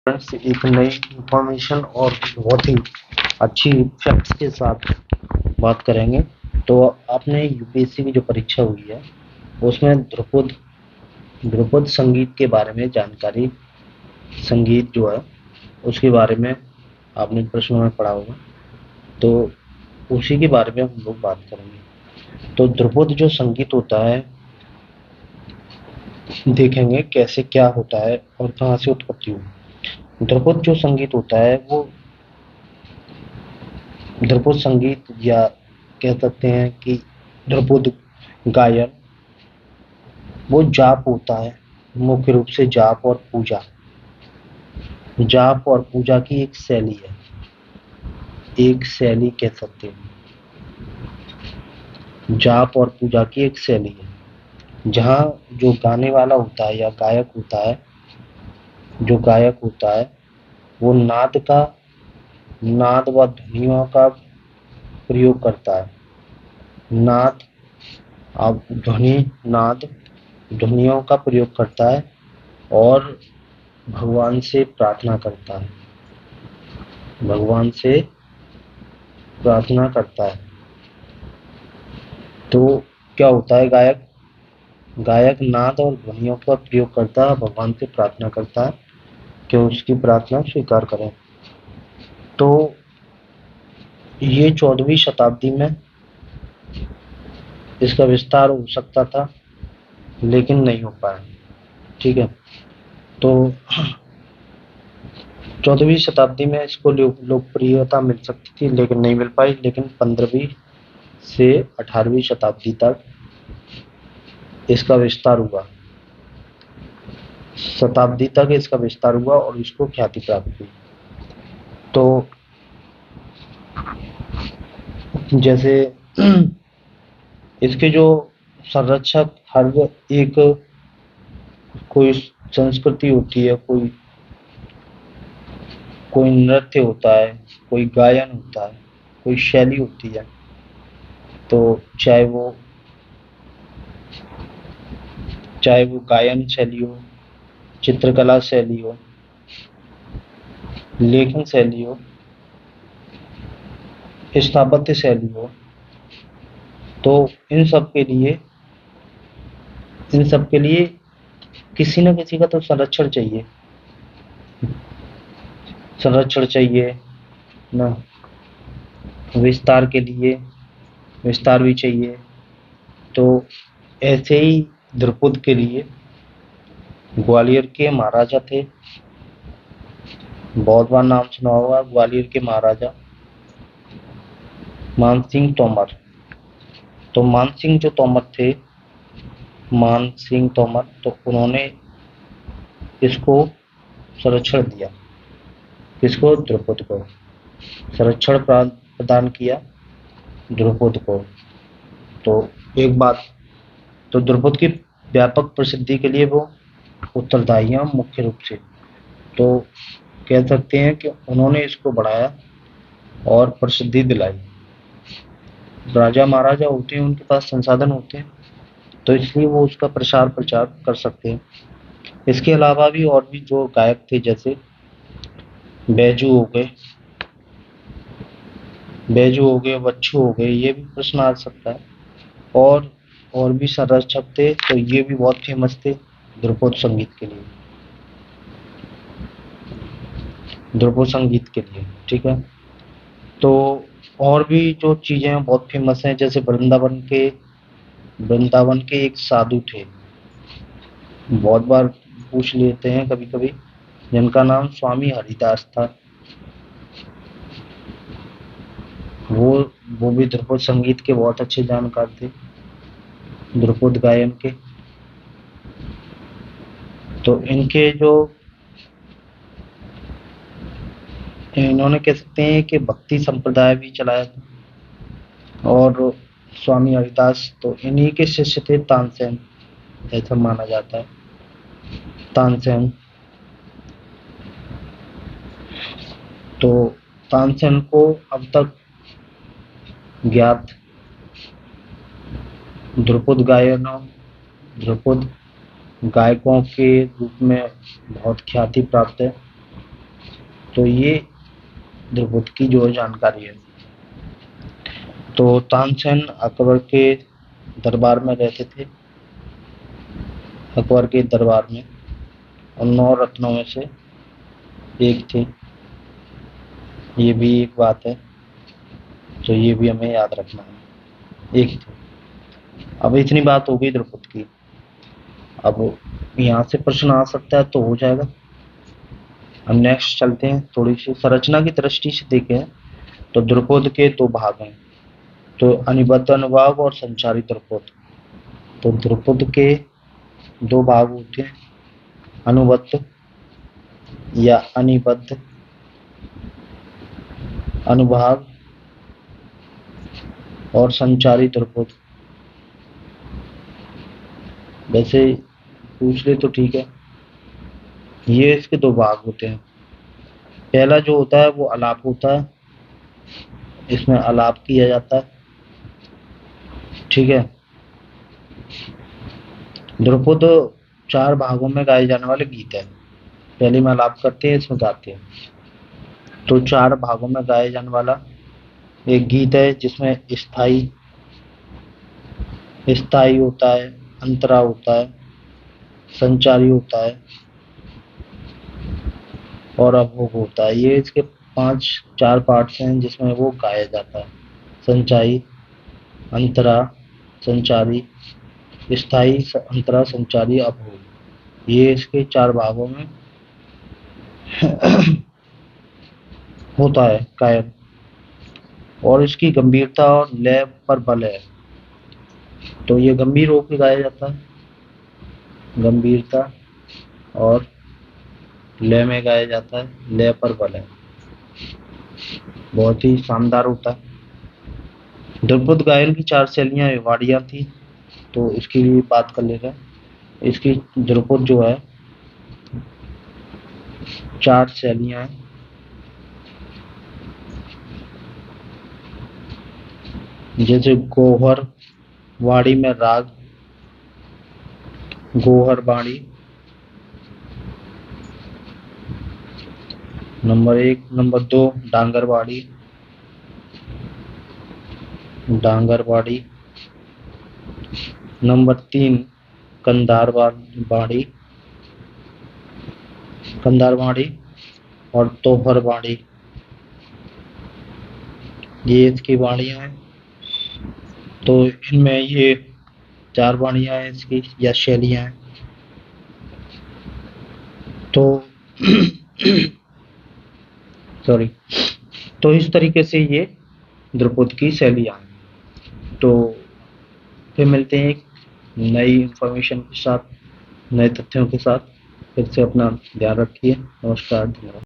Friends, एक नई information और बहुत ही अच्छी फैक्ट्स के साथ बात करेंगे। तो आपने यूपीएससी की जो परीक्षा हुई है उसमें ध्रुपद ध्रुपद संगीत के बारे में जानकारी, संगीत जो है उसके बारे में आपने प्रश्नों में पढ़ा होगा, तो उसी के बारे में हम लोग बात करेंगे। तो ध्रुपद जो संगीत होता है, देखेंगे कैसे क्या होता है और कहाँ से उत्पत्ति हुई। ध्रुपद जो संगीत होता है वो ध्रुपद संगीत, या कह सकते हैं कि ध्रुपद गायन, वो जाप होता है। मुख्य रूप से जाप और पूजा की एक शैली है, एक शैली कह सकते हैं। जाप और पूजा की एक शैली है जहाँ जो गाने वाला होता है या गायक होता है वो नाद व ध्वनियों का प्रयोग करता है। नाद अब ध्वनियों का प्रयोग करता है और भगवान से प्रार्थना करता है। भगवान से प्रार्थना करता है। तो क्या होता है, गायक नाद और ध्वनियों का प्रयोग करता है, भगवान से प्रार्थना करता है कि उसकी प्रार्थना स्वीकार करें। तो ये 14वीं शताब्दी में इसका विस्तार हो सकता था, लेकिन नहीं हो पाया। ठीक है, तो 14वीं शताब्दी में इसको लोकप्रियता मिल सकती थी, लेकिन नहीं मिल पाई। लेकिन 15वीं से 18वीं शताब्दी तक इसका विस्तार हुआ, शताब्दी तक इसका विस्तार हुआ और इसको ख्याति प्राप्त हुई। तो जैसे इसके जो संरक्षक, हर एक कोई संस्कृति होती है, कोई नृत्य होता है, कोई गायन होता है, कोई शैली होती है। तो चाहे वो गायन शैली हो, चित्रकला शैली हो, लेखन शैली हो, स्थापत्य शैली हो, तो इन सब के लिए किसी न किसी का तो संरक्षण चाहिए ना। विस्तार के लिए विस्तार भी चाहिए। तो ऐसे ही ध्रुपद के लिए ग्वालियर के महाराजा थे, बहुत बार नाम सुना होगा, ग्वालियर के महाराजा मानसिंह तोमर। तो मानसिंह जो तोमर थे, मानसिंह तोमर, तो उन्होंने इसको संरक्षण दिया। किसको? ध्रुपद को संरक्षण प्रदान किया, ध्रुपद को। तो एक बात, तो ध्रुपद की व्यापक प्रसिद्धि के लिए वो उत्तरदायी हैं मुख्य रूप से। तो कह सकते हैं कि उन्होंने इसको बढ़ाया और प्रसिद्धि दिलाई। राजा महाराजा होते हैं, उनके पास संसाधन होते हैं, तो इसलिए वो उसका प्रसार प्रचार कर सकते हैं। इसके अलावा भी और भी जो गायक थे, जैसे बैजू हो गए, बच्चू हो गए, ये भी प्रश्न आ सकता है। और भी संरक्षक थे, तो ये भी बहुत फेमस थे ध्रुपद संगीत के लिए, ठीक है। तो और भी जो चीजें बहुत फेमस हैं, जैसे वृंदावन के एक साधु थे, बहुत बार पूछ लेते हैं कभी कभी, जिनका नाम स्वामी हरिदास था। वो भी ध्रुपद संगीत के बहुत अच्छे जानकार थे, ध्रुपद गायन के। तो इन्होंने कह सकते हैं कि भक्ति संप्रदाय भी चलाया था। और स्वामी हरिदास तो इन्हीं के शिष्य थे, तानसेन, ऐसा माना जाता है, तानसेन। तो तानसेन को अब तक ज्ञात ध्रुपद गायकों के रूप में बहुत ख्याति प्राप्त है। तो ये द्रुपद की जो जानकारी है। तो तानसेन अकबर के दरबार में रहते थे, अकबर के दरबार में, और 9 रत्नों में से एक थे। ये भी एक बात है, तो ये भी हमें याद रखना है, एक थे। अब इतनी बात हो गई द्रुपद की। अब यहाँ से प्रश्न आ सकता है, तो हो जाएगा। हम नेक्स्ट चलते हैं, थोड़ी सी संरचना की दृष्टि से देखें तो द्रुपद के 2 भाग हैं, तो अनिबद्ध अनुभाग और संचारी द्रुपद। तो द्रुपद के 2 भाग होते हैं, अनुबद्ध या अनिबद्ध अनुभाग और संचारी द्रुपद। वैसे पूछ ले तो ठीक है। ये इसके 2 भाग होते हैं। पहला जो होता है वो आलाप होता है, इसमें आलाप किया जाता है, ठीक है। द्रुपद 4 भागों में गाए जाने वाले गीत है। पहले में आलाप करते हैं, इसमें गाते हैं। तो 4 भागों में गाए जाने वाला एक गीत है, जिसमें स्थाई होता है, अंतरा होता है, संचारी होता है और अभोग होता है। ये इसके 4 पार्ट्स हैं जिसमें वो गाया जाता है। संचारी, अंतरा, संचारी, स्थाई, अंतरा, संचारी, अभोग। ये इसके 4 भागों में होता है गायन। और इसकी गंभीरता और लय पर बल है। तो ये गंभीर होकर गाया जाता है, गंभीरता और लय में गाया जाता है, लय पर बल है, बहुत ही शानदार होता है। द्रुपद गायन की 4 शैलियां वाड़ियां थी, तो इसकी भी बात कर लेते हैं। इसकी द्रुपद जो है 4 शैलियां हैं, जैसे गौहर वाड़ी में राग गौहर वाड़ी, नंबर 1। नंबर 2 डांगरवाड़ी, डांगरवाड़ी। नंबर 3 कंधारवाड़ी, कंधारवाड़ी और तोहरवाड़ी। ये इसकी वाड़ियां हैं। तो इनमें ये 4 वाड़ियां हैं इसकी, या शैलियां हैं। तो सॉरी, तो इस तरीके से ये द्रुपद की शैलियां हैं। तो फिर मिलते हैं एक नई इंफॉर्मेशन के साथ, नए तथ्यों के साथ। फिर से अपना ध्यान रखिए। नमस्कार, धन्यवाद।